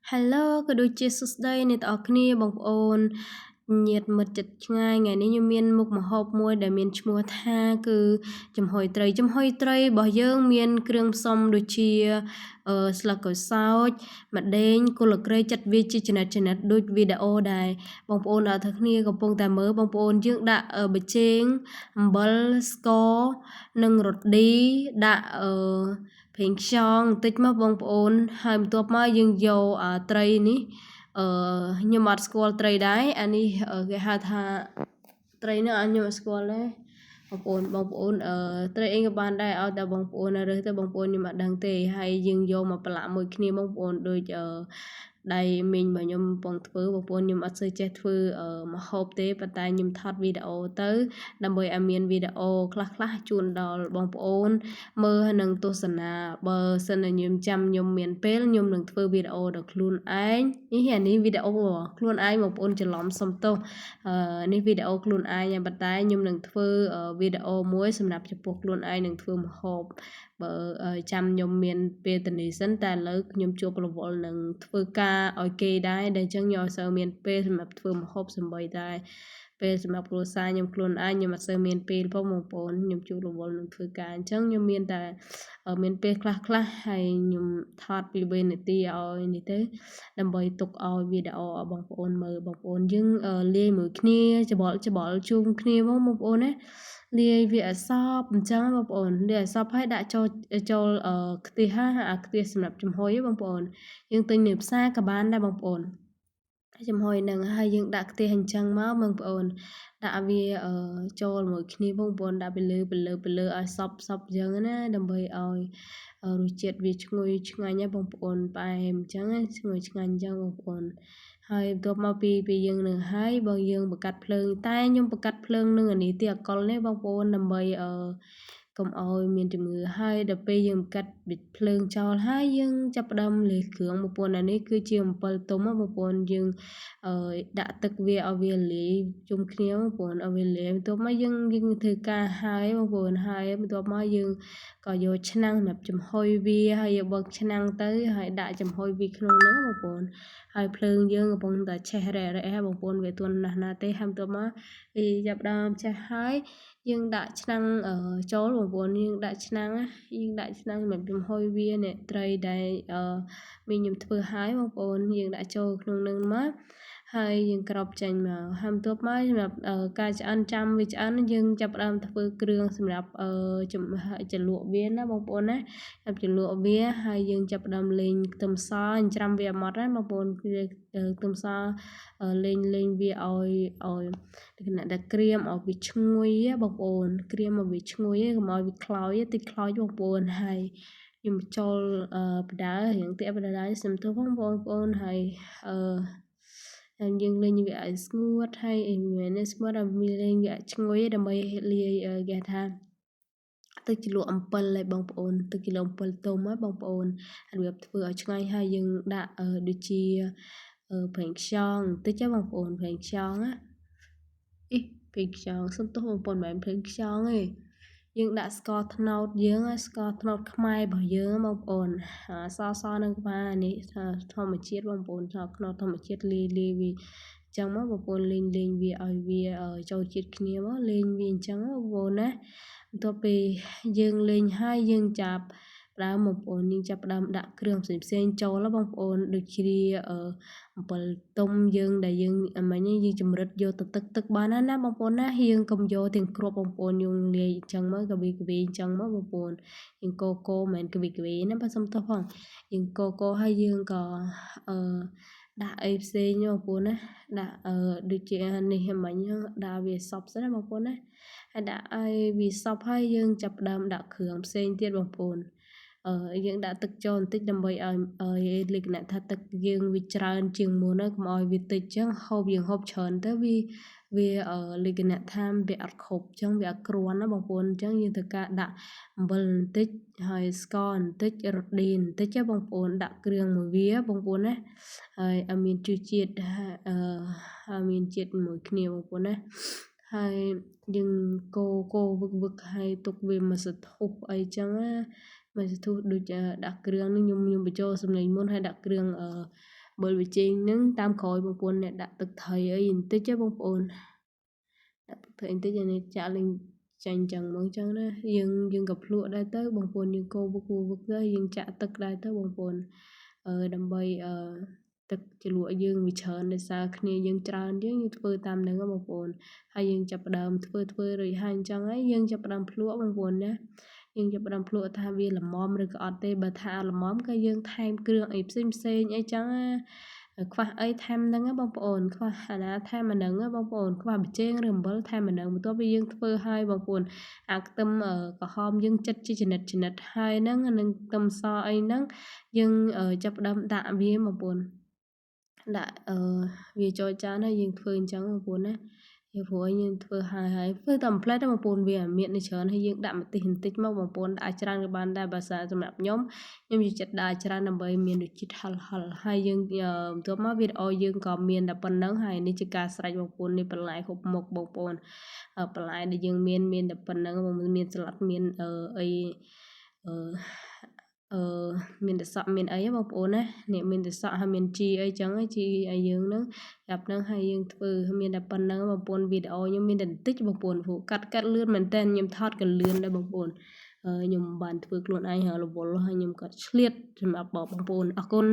Hello ក៏ដូចជាសួស្តីអ្នកទាំងអស់គ្នាបងប្អូនញាតិមិត្តជិតឆ្ងាយថ្ងៃនេះខ្ញុំមានមុខម្ហូបមួយដែលមានឈ្មោះថាគឺចំហុយត្រីរបស់យើងមានគ្រឿងផ្សំដូចជាស្លឹកក្រូចសើចម្ដេងគល់គ្រៃចាត់វាជាចំណិតដូចវីដេអូដែរបងប្អូនទាំងគ្នាកំពុងតែមើលបងប្អូនយើងដាក់ប៊ីចេងអំបិលស្ករនិងរ៉ូឌីដាក់ប្រេងខ្យងបន្តិចមកបងប្អូនហើយបន្ទាប់មកយើងយកត្រីនេះខ្ញុំអត់ស្គាល់ត្រីដែរអានេះគេហៅថាត្រីនោះខ្ញុំអត់ស្គាល់ដែរបងប្អូនត្រីអីក៏បានដែរឲ្យតែបងប្អូនរើសទៅបងប្អូនខ្ញុំអត់ដឹងទេហើយយើងយកមកប្រឡាក់មួយគ្នាបងប្អូនដូចដៃមីងរបស់ខ្ញុំកំពុងធ្វើបងប្អូនខ្ញុំអត់សូវចេះធ្វើម្ហូបទេប៉ុន្តែខ្ញុំថតវីដេអូទៅដើម្បីឲ្យមានវីដេអូខ្លះជូនដល់បងប្អូនមើលនិងទស្សនាបើសិនជាខ្ញុំមានពេលខ្ញុំនឹងធ្វើវីដេអូដល់ខ្លួនឯងនេះវីដេអូខ្លួនឯងបងប្អូនច្រឡំសុំទោសនេះវីដេអូខ្លួនឯងប៉ុន្តែខ្ញុំនឹងធ្វើវីដេអូមួយសម្រាប់ចំពោះខ្លួនឯងនឹងធ្វើម្ហូបបើចាំខ្ញុំមានពេលទៅនេះសិនតែឥឡូវខ្ញុំជួបរវល់នឹងធ្វើការឲ្យគេដែរដែលអញ្ចឹងខ្ញុំអត់សូវមានពេលសម្រាប់ធ្វើម្ហូបសម្បីតែពេលសម្រាប់គ្រួសារខ្ញុំខ្លួនឯងខ្ញុំអត់សូវមានពេលផងបងប្អូនខ្ញុំជួបរវល់នឹងធ្វើការអញ្ចឹងខ្ញុំមានតែមានពេលខ្លះហើយខ្ញុំថតពី3នាទីឲ្យនេះទៅដើម្បីទុកឲ្យវីដេអូឲ្យបងប្អូនមើលបងប្អូនយើងលាយមួយគ្នាច្បល់ជុំគ្នាបងប្អូនណាលាយវាឲ្យសព្វអញ្ចឹងបងប្អូនលាយឲ្យសព្វហើយដាក់ចូលខ្ទះអាខ្ទះសម្រាប់ចំហុយបងប្អូនយើងទិញនៅផ្សារក៏បានដែរបងប្អូនចំហុយនឹងហើយយើងដាក់ខ្ទះអញ្ចឹងមកបងប្អូនដាក់វាចូលមួយគ្នាបងប្អូនដាក់ពីលើឲ្យសព្វអញ្ចឹងណាដើម្បីឲ្យរសជាតិវាឈ្ងុយឆ្ងាញ់ណាបងប្អូនផ្អែមអញ្ចឹងឈ្ងុយឆ្ងាញ់អញ្ចឹងបងប្អូនហើយបន្ទាប់មកពីយើងនឹងហើយបើយើងបង្កាត់ភ្លើងតែខ្ញុំបង្កាត់ភ្លើងនឹងអានេះទីអកុលនេះបងប្អូនដើម្បីកុំឲ្យមានជំងឺហើយដល់ពេលយើងកាត់ភ្លើងចោលហើយយើងចាប់ផ្ដើមលាយគ្រឿងបងប្អូនអានេះគឺជាអំពិលទុំបងប្អូនយើងដាក់ទឹកវាឲ្យវាលាយជុំគ្នាបងប្អូនឲ្យវាលាយបន្ទាប់មកយើងធ្វើការហើយបងប្អូនហើយបន្ទាប់មកយើងក៏យកឆ្នាំងសម្រាប់ចំហុយវាហើយយកបើកឆ្នាំងទៅហើយដាក់ចំហុយវាក្នុងហ្នឹងបងប្អូនហើយភ្លើងយើងកំពុងតែឆេះរ៉េហើយបងប្អូនវាទន់ណាស់ទេហើយបន្ទាប់មកវាចាប់ដើមឆេះហើយយើងដាក់ឆ្នាំងចូលបងប្អូនយើងដាក់ឆ្នាំងសម្រាប់ចំហុយវាអ្នកត្រីដែលមីងខ្ញុំធ្វើហើយបងប្អូនយើងដាក់ចូលក្នុងនឹងមកហើយយើងក្របចេញមកហើយបន្ទាប់មកសម្រាប់ការឆ្អិនចាំវាឆ្អិនយើងចាប់ផ្ដើមធ្វើគ្រឿងសម្រាប់ជ្រលក់វាណាបងប្អូនណាចាប់ជ្រលក់វាហើយយើងចាប់ផ្ដើមលេងខ្ទឹមសច្រាំវាអត់ណាបងប្អូនខ្ទឹមសលេងវាឲ្យលក្ខណៈតែក្រៀមឲ្យវាឈ្ងុយបងប្អូនក្រៀមឲ្យវាឈ្ងុយកុំឲ្យវាខ្លោចតិចខ្លោចបងប្អូនហើយខ្ញុំចូលបដារៀងទៀតបដាសំទោសបងប្អូនហើយយើងលេងវាឲ្យស្ងួតហើយមិនមែនស្ងួតឲ្យវាលេងវាឈ្ងុយដើម្បីលាយគេថាទឹកជ្រលក់អំពិលឲ្យបងប្អូនទឹកជ្រលក់អំពិលទុំហ៎បងប្អូនរបៀបធ្វើឲ្យឆ្ងាញ់ហើយយើងដាក់ដូចជាប្រេងខ្យងបន្តិចបងប្អូនប្រេងខ្យងណាប្រេងខ្យងសុំទោសបងប្អូនមិនមែនប្រេងខ្យងទេយើងដាក់ស្ករត្នោតយើងស្ករត្នោតខ្មែររបស់យើងបងប្អូនសនឹងក្បាលនេះធម្មជាតិបងប្អូនស្ករត្នោតធម្មជាតិលាយវាអញ្ចឹងមកបងប្អូនលេងវាឲ្យវាចូលជាតិគ្នាមកលេងវាអញ្ចឹងបងប្អូនណាបន្ទាប់ពីយើងលេងហើយយើងចាប់ផ្ដើមបងប្អូនយើងចាប់ផ្ដើមដាក់គ្រឿងផ្សេងចូលបងប្អូនដូចជាអំពិលទុំយើងដែលយើងមិញយើងជំរិតយកទៅទឹកបានណាបងប្អូនណាយើងកុំយកទាំងគ្រាប់បងប្អូនយើងលាយអញ្ចឹងមកកវីអញ្ចឹងមកបងប្អូនយើងកមិនមែនកវីណាបើសុំទោសផងយើងកហើយយើងក៏ដាក់អីផ្សេងបងប្អូនណាដាក់ដូចជានេះមិញដាក់វាសពសិនណាបងប្អូនណាហើយដាក់ឲ្យវាសពហើយយើងចាប់ផ្ដើមដាក់គ្រឿងផ្សេងទៀតបងប្អូនយើងដាក់ទឹកចូលបន្តិចដើម្បីឲ្យលក្ខណៈថាទឹកយើងវាច្រើនជាងមុនហ្នឹងកុំឲ្យវាតិចចឹងយើងហូបច្រើនទៅវាលក្ខណៈថាវាអត់គ្រប់ចឹងវាអត់គ្រាន់ណាបងប្អូនចឹងយើងត្រូវការដាក់អំបិលបន្តិចហើយស្ករបន្តិចរ៉ូឌីបន្តិចបងប្អូនដាក់គ្រឿងមួយវាបងប្អូនណាហើយឲ្យមានជូរជាតិឲ្យមានជាតិមួយគ្នាបងប្អូនណាហើយយើងកូរវឹកហើយទុកវាមួយសន្ទុះអីចឹងណាមួយសន្ទុះដូចដាក់គ្រឿងនេះខ្ញុំបញ្ចូលសំឡេងមុនហើយដាក់គ្រឿង ប៊ុលវាចេងហ្នឹងតាមក្រោយបងប្អូនអ្នកដាក់ទឹកត្រីអីបន្តិចទេបងប្អូនដាក់ទឹកត្រីបន្តិចឲ្យនេះចាក់លេងចាញ់ចឹងមកចឹងណាយើងក៏ភ្លក់ដែរទៅបងប្អូនយើងកូរវឹកទៅយើងចាក់ទឹកដែរទៅបងប្អូនដើម្បីទឹកជ្រលក់យើងវាច្រើនដោយសារគ្នាយើងច្រើនយើងធ្វើតាមហ្នឹងបងប្អូនហើយយើងចាប់ផ្ដើមធ្វើរួចហើយអញ្ចឹងហើយយើងចាប់ផ្ដើមភ្លក់បងប្អូនណាយើងចាប់ផ្ដើមភ្លក់ថាវាល្មមឬក៏អត់ទេបើថាល្មមក៏យើងថែមគ្រឿងអីផ្សេងអីចឹងណាខ្វះអីថែមហ្នឹងបងប្អូនខ្វះអាណាថែមអាហ្នឹងបងប្អូនខ្វះប៊ីចេងឬអំបិលថែមអាហ្នឹងបន្ទាប់ពីយើងធ្វើហើយបងប្អូនអាខ្ទឹមក្រហមយើងចិតជាចំណិតហើយហ្នឹងនឹងខ្ទឹមសអីហ្នឹងយើងចាប់ផ្ដើមដាក់វាបងប្អូនដាក់វាចូលចានហើយយើងធ្វើអញ្ចឹងបងប្អូនណាយើងព្រោះយើងធ្វើហើយធ្វើតែ1ផ្លែទេបងប្អូនវាមាននេះច្រើនហើយយើងដាក់ម្ទេសបន្តិចមកបងប្អូនដាក់ច្រើនក៏បានដែរបើសម្រាប់ខ្ញុំយកចិត្តដាក់ច្រើនដើម្បីមានរសជាតិហឹលហើយយើងបន្ទាប់មកវីដេអូយើងក៏មានតែប៉ុណ្្នឹងហើយនេះជាការស្រេចបងប្អូននេះបន្លែហូបមុខបងប្អូនបន្លែដែលយើងមានតែប៉ុណ្្នឹងមានស្លាត់មានអីមានតែសក់មានអីបងប្អូនណានេះមានតែសក់ហើយមានជីអីចឹងជីឲ្យយើងហ្នឹងចាប់ហ្នឹងហើយយើងធ្វើមានតែប៉ុណ្្នឹងបងប្អូនវីដេអូខ្ញុំមានតែបន្តិចបងប្អូនព្រោះកាត់លឿនមែនតើខ្ញុំថតក៏លឿនដែរបងប្អូនខ្ញុំបានធ្វើខ្លួនឯងរវល់ហើយខ្ញុំក៏ឆ្លៀតសម្រាប់បងប្អូនអរគុណ